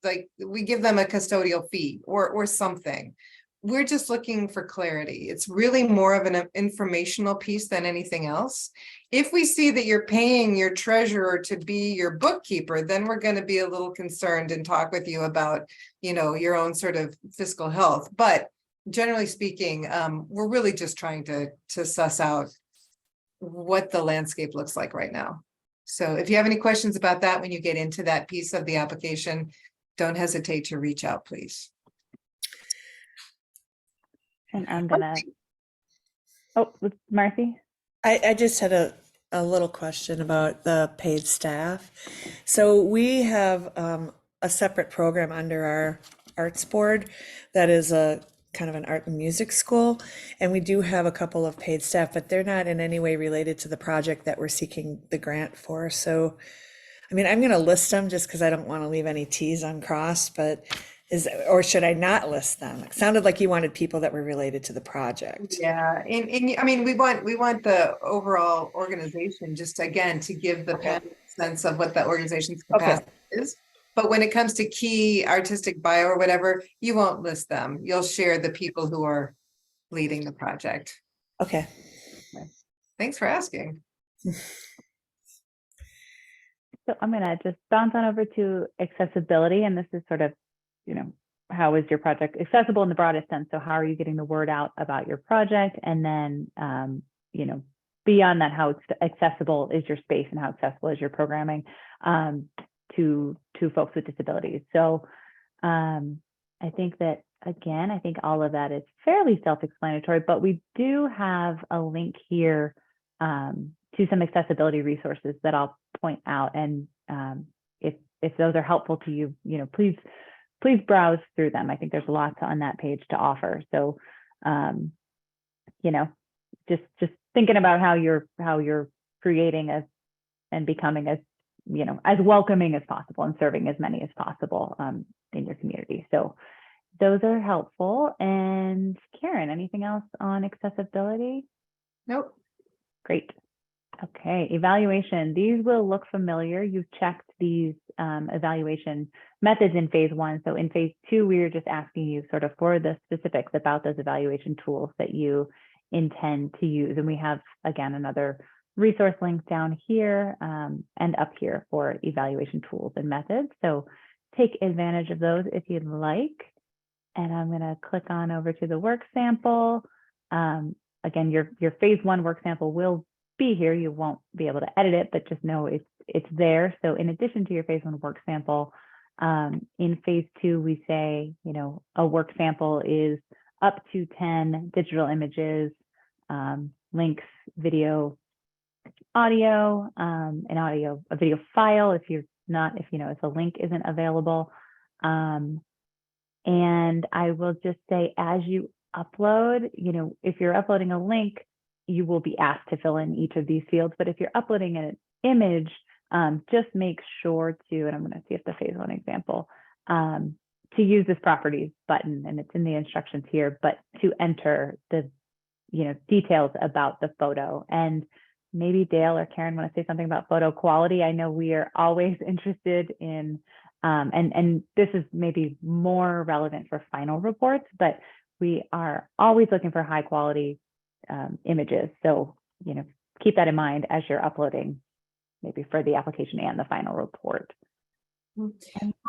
we give them a custodial fee or something. We're just looking for clarity. It's really more of an informational piece than anything else. If we see that you're paying your treasurer to be your bookkeeper, then we're going to be a little concerned and talk with you about, your own sort of fiscal health. But generally speaking, we're really just trying to suss out what the landscape looks like right now. So if you have any questions about that, when you get into that piece of the application, don't hesitate to reach out, please. And I'm gonna, Marcy? I just had a little question about the paid staff. So we have a separate program under our arts board that is a kind of an art and music school. And we do have a couple of paid staff, but they're not in any way related to the project that we're seeking the grant for. So, I mean, I'm going to list them just because I don't want to leave any T's uncrossed, but Or should I not list them? It sounded like you wanted people that were related to the project. Yeah, I mean, we want the overall organization, just again, to give the Okay. panel a sense of what the organization's Okay. capacity is. But when it comes to key artistic bio or whatever, you won't list them. You'll share the people who are leading the project. Okay. Thanks for asking. So I'm going to just bounce on over to accessibility. And this is sort of, you know, how is your project accessible in the broadest sense? So how are you getting the word out about your project? And then, you know, beyond that, how accessible is your space and how accessible is your programming to folks with disabilities? So I think that, again, I think all of that is fairly self-explanatory, but we do have a link here to some accessibility resources that I'll point out. And if those are helpful to you, you know, please browse through them. I think there's lots on that page to offer. So, you know, just thinking about how you're creating and becoming as, you know, as welcoming as possible and serving as many as possible in your community. So those are helpful. And Karen, anything else on accessibility? Nope. Great. Okay, evaluation. These will look familiar. You've checked these evaluation methods in phase 1. So in phase 2, we were just asking you sort of for the specifics about those evaluation tools that you intend to use. And we have, again, another resource link down here and up here for evaluation tools and methods. So take advantage of those if you'd like. And I'm going to click on over to the work sample. Again, your phase 1 work sample will be here. You won't be able to edit it, but just know it's there. So in addition to your phase 1 work sample, in phase 2, we say, you know, a work sample is up to 10 digital images, links, video, audio, a video file if you know, if the link isn't available. And I will just say, as you upload, you know, if you're uploading a link, you will be asked to fill in each of these fields. But if you're uploading an image, just make sure to, and I'm going to see if the phase 1 example, to use this properties button, and it's in the instructions here, but to enter the, you know, details about the photo. And maybe Dale or Karen want to say something about photo quality. I know we are always interested in, and this is maybe more relevant for final reports, but we are always looking for high quality images. So, you know, keep that in mind as you're uploading, maybe for the application and the final report.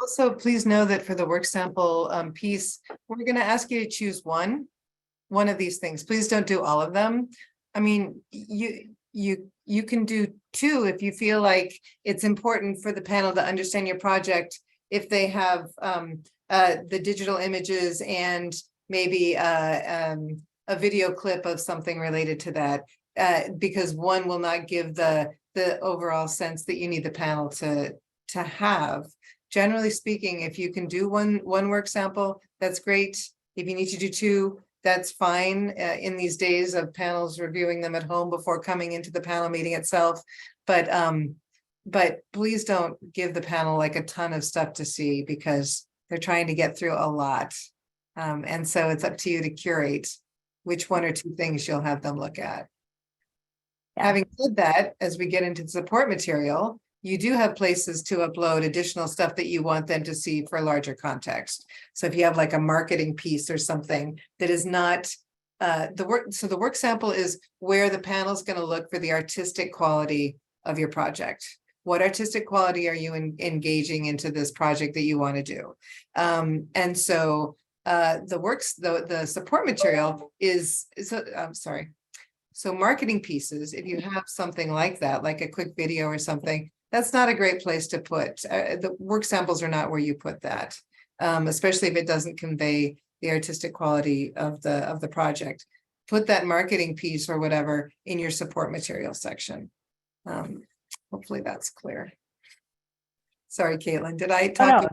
Also, please know that for the work sample piece, we're going to ask you to choose one of these things. Please don't do all of them. I mean, you can do 2 if you feel like it's important for the panel to understand your project. If they have the digital images and maybe a video clip of something related to that, because one will not give the overall sense that you need the panel to have. Generally speaking, if you can do one work sample, that's great. If you need to do 2, that's fine in these days of panels reviewing them at home before coming into the panel meeting itself. But please don't give the panel like a ton of stuff to see, because they're trying to get through a lot. And so it's up to you to curate which 1 or 2 things you'll have them look at. Yeah. Having said that, as we get into the support material, you do have places to upload additional stuff that you want them to see for larger context. So if you have like a marketing piece or something that is not the work sample is where the panel is going to look for the artistic quality of your project. What artistic quality are you engaging into this project that you want to do? And so the support material is I'm sorry. So marketing pieces, if you have something like that, like a quick video or something, that's not a great place to put. The work samples are not where you put that, especially if it doesn't convey the artistic quality of the project. Put that marketing piece or whatever in your support material section. Hopefully that's clear. Sorry, Caitlin, did I talk?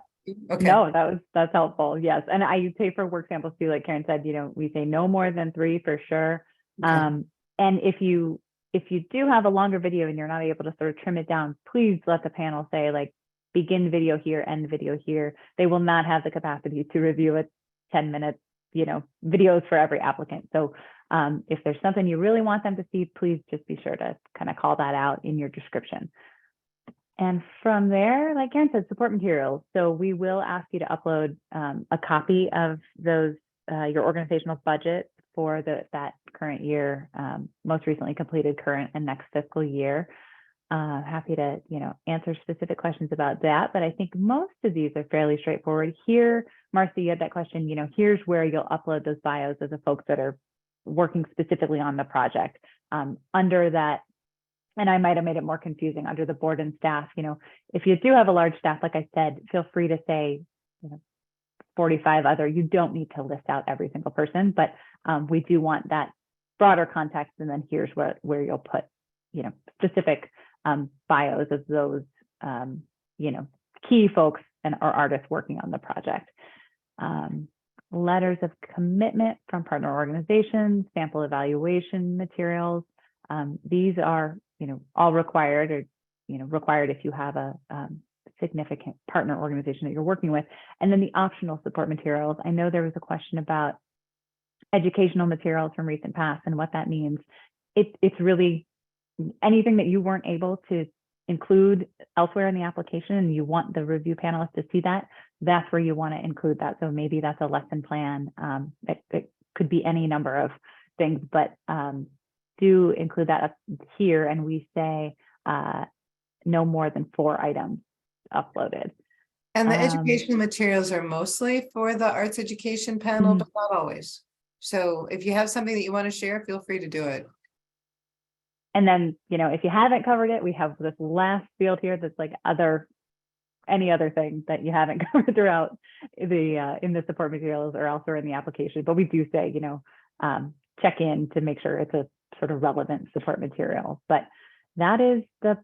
Okay. No, that's helpful. Yes. And I say for work samples too, like Karen said, you know, we say no more than 3 for sure. Okay. And if you do have a longer video and you're not able to sort of trim it down, please let the panel say, like, begin video here, end video here. They will not have the capacity to review a 10-minute, videos for every applicant. So if there's something you really want them to see, please just be sure to kind of call that out in your description. And from there, like Karen said, support materials. So we will ask you to upload a copy of those, your organizational budget for that current year, most recently completed current and next fiscal year. Happy to, answer specific questions about that, but I think most of these are fairly straightforward. Here, Marcy, you had that question, here's where you'll upload those bios of the folks that are working specifically on the project. Under that, and I might have made it more confusing, under the board and staff, if you do have a large staff, like I said, feel free to say, 45 other, you don't need to list out every single person, but we do want that broader context. And then here's where you'll put, specific bios of those, key folks or artists working on the project. Letters of commitment from partner organizations, sample evaluation materials. These are, all required or, required if you have a significant partner organization that you're working with. And then the optional support materials. I know there was a question about educational materials from recent past and what that means. It's really anything that you weren't able to include elsewhere in the application and you want the review panelists to see that, that's where you want to include that. So maybe that's a lesson plan. It could be any number of things, but do include that up here. And we say no more than 4 items uploaded. And the educational materials are mostly for the arts education panel, but not always. So if you have something that you want to share, feel free to do it. And then, if you haven't covered it, we have this last field here that's like any other thing that you haven't covered throughout in the support materials or elsewhere in the application. But we do say, check in to make sure it's a sort of relevant support material. But that is the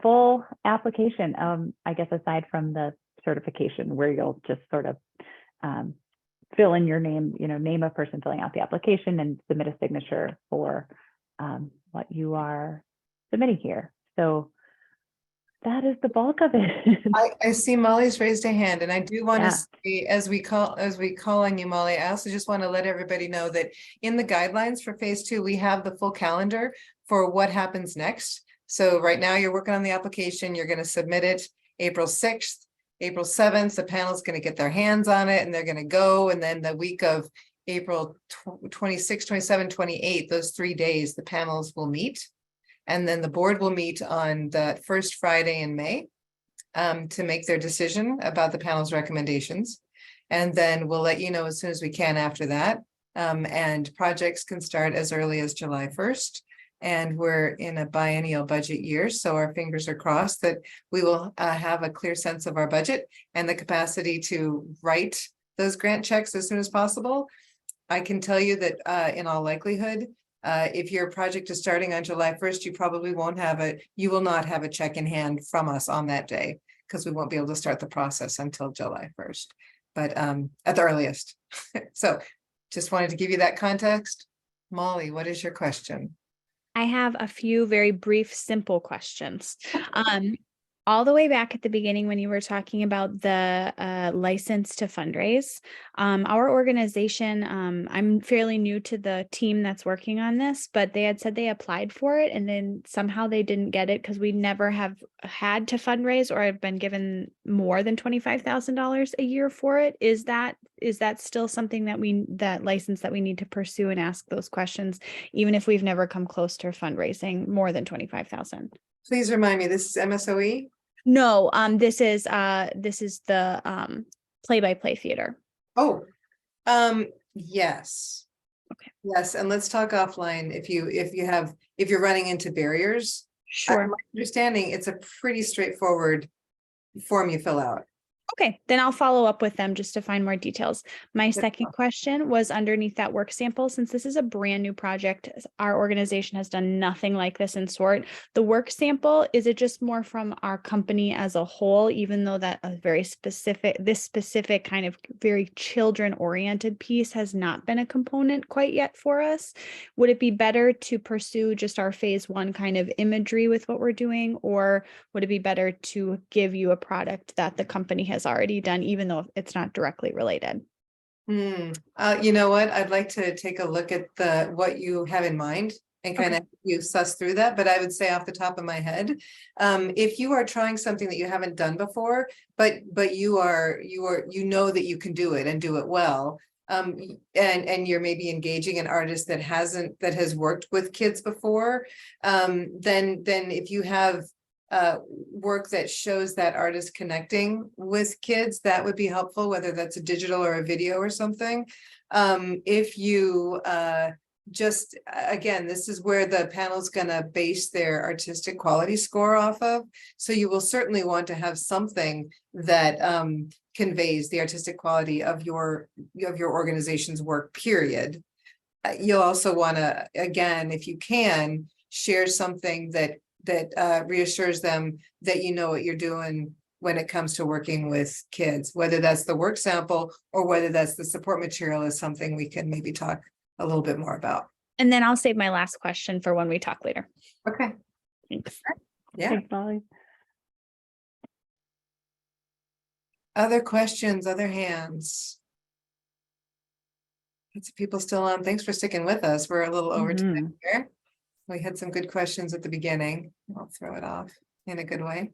full application. I guess aside from the certification where you'll just sort of fill in your name, name of person filling out the application and submit a signature for what you are submitting here. So that is the bulk of it. I see Molly's raised a hand, and I do want to say, as we call on you, Molly, I also just want to let everybody know that in the guidelines for phase 2, we have the full calendar for what happens next. So right now you're working on the application, you're going to submit it April 6th, April 7th, the panel's going to get their hands on it and they're going to go. And then the week of April 26, 27, 28, those 3 days, the panels will meet. And then the board will meet on that first Friday in May to make their decision about the panel's recommendations. And then we'll let you know as soon as we can after that. And projects can start as early as July 1st. And we're in a biennial budget year, so our fingers are crossed that we will have a clear sense of our budget and the capacity to write those grant checks as soon as possible. I can tell you that in all likelihood, if your project is starting on July 1st, you will not have a check in hand from us on that day because we won't be able to start the process until July 1st, but at the earliest. So just wanted to give you that context. Molly, what is your question? I have a few very brief, simple questions. All the way back at the beginning when you were talking about the license to fundraise, our organization, I'm fairly new to the team that's working on this, but they had said they applied for it and then somehow they didn't get it because we never have had to fundraise or have been given more than $25,000 a year for it. Is that still something that license that we need to pursue and ask those questions, even if we've never come close to fundraising more than 25,000? Please remind me, this is MSOE? No, this is the play-by-play theater. Oh, yes. Okay. Yes, and let's talk offline if you're running into barriers. Sure. My understanding, it's a pretty straightforward form you fill out. Okay, then I'll follow up with them just to find more details. My Good second question was underneath that work sample. Since this is a brand new project, our organization has done nothing like this in sort. The work sample, is it just more from our company as a whole, even though that a very specific, this specific kind of very children-oriented piece has not been a component quite yet for us? Would it be better to pursue just our phase one kind of imagery with what we're doing, or would it be better to give you a product that the company has already done, even though it's not directly related? You know what? I'd like to take a look at what you have in mind and kind of you suss through that. But I would say off the top of my head, if you are trying something that you haven't done before, but you know that you can do it and do it well, and you're maybe engaging an artist that has worked with kids before, then if you have work that shows that artist connecting with kids, that would be helpful, whether that's a digital or a video or something. If you just, again, this is where the panel's gonna base their artistic quality score off of. So you will certainly want to have something that conveys the artistic quality of your organization's work, period. You'll also wanna, again, if you can, share something that reassures them that you know what you're doing when it comes to working with kids, whether that's the work sample or whether that's the support material, is something we can maybe talk a little bit more about. And then I'll save my last question for when we talk later. Okay. Thanks. Yeah. Thanks, Molly. Other questions, other hands? Lots of people still on. Thanks for sticking with us. We're a little over time here. We had some good questions at the beginning. I'll throw it off in a good way.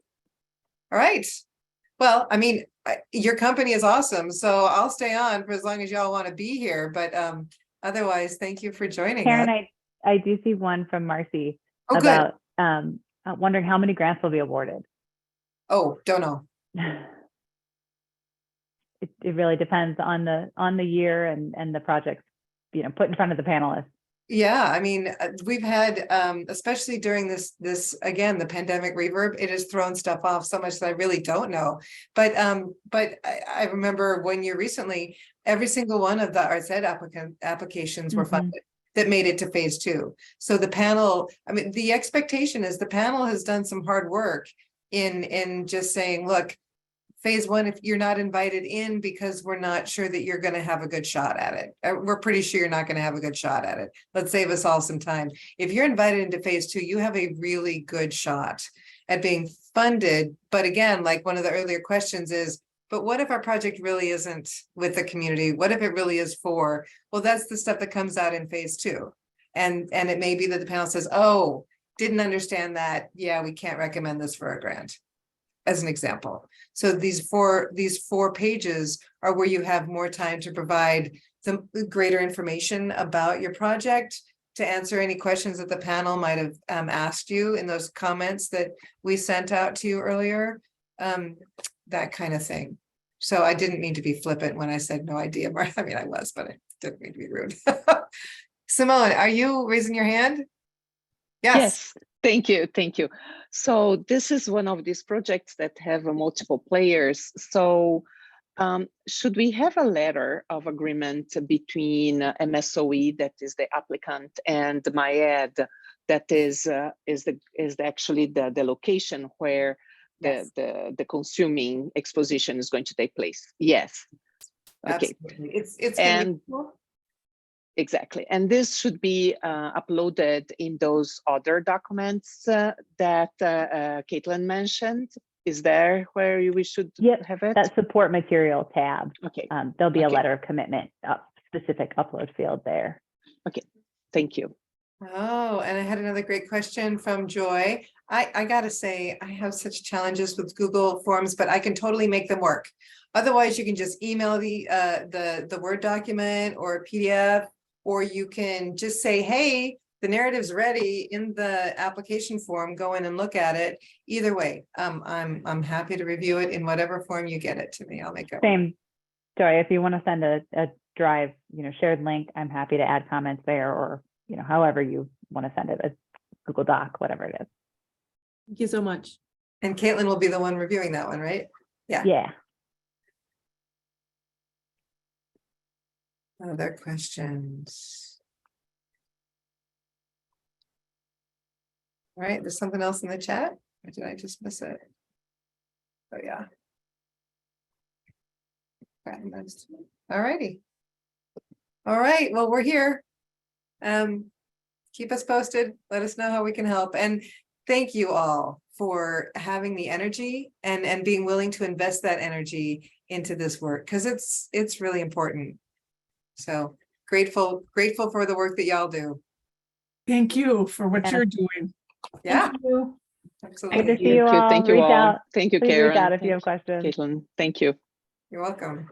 All right. Well, I mean, your company is awesome, so I'll stay on for as long as y'all want to be here. But otherwise, thank you for joining Karen, us. I do see one from Marcy Oh, about wondering how many grants will be awarded. Oh, don't know. It really depends on the year and the projects, put in front of the panelists. Yeah, I mean, we've had, especially during this again, the pandemic reverb, it has thrown stuff off so much that I really don't know. But I remember 1 year recently, every single one of the arts ed applications were funded that made it to phase 2. So the panel, I mean, the expectation is the panel has done some hard work in just saying, look, phase 1, if you're not invited in because we're not sure that you're going to have a good shot at it, we're pretty sure you're not going to have a good shot at it. Let's save us all some time. If you're invited into phase 2, you have a really good shot at being funded. But again, like one of the earlier questions is, but what if our project really isn't with the community? What if it really is for? Well, that's the stuff that comes out in phase 2. And it may be that the panel says, oh, didn't understand that. Yeah, we can't recommend this for a grant, as an example. So these four pages are where you have more time to provide some greater information about your project, to answer any questions that the panel might have asked you in those comments that we sent out to you earlier, that kind of thing. So I didn't mean to be flippant when I said no idea, Martha. I mean, I was, but I didn't mean to be rude. Simone, are you raising your hand? Yes. Thank you. Thank you. So this is one of these projects that have multiple players. So should we have a letter of agreement between MSOE, that is the applicant, and MyEd, that is actually the location where the consuming exposition is going to take place? Yes. Okay. Absolutely. It's and exactly. And this should be uploaded in those other documents that Caitlin mentioned. Is there where we should have it? That support material tab. Okay. There'll be a letter of commitment, specific upload field there. Okay. Thank you. Oh, and I had another great question from Joy. I gotta say, I have such challenges with Google Forms, but I can totally make them work. Otherwise, you can just email the Word document or a PDF, or you can just say, hey, the narrative's ready in the application form, go in and look at it. Either way, I'm happy to review it in whatever form you get it to me. I'll make it. Same, Joy, if you want to send a drive, shared link, I'm happy to add comments there, or, however you want to send it, a Google Doc, whatever it is. Thank you so much. And Caitlin will be the one reviewing that one, right? Yeah. Yeah. Other questions? All right, there's something else in the chat, or did I just miss it? Oh, yeah. All righty. All right, well, we're here. Keep us posted, let us know how we can help, and thank you all for having the energy and being willing to invest that energy into this work, because it's really important. So grateful for the work that y'all do. Thank you for what Yeah. you're doing. Yeah, Thank you. absolutely. Good to see you all. Thank you Reach all. out. Thank you, Please reach out Karen. if you have questions. Caitlin, thank you. You're welcome.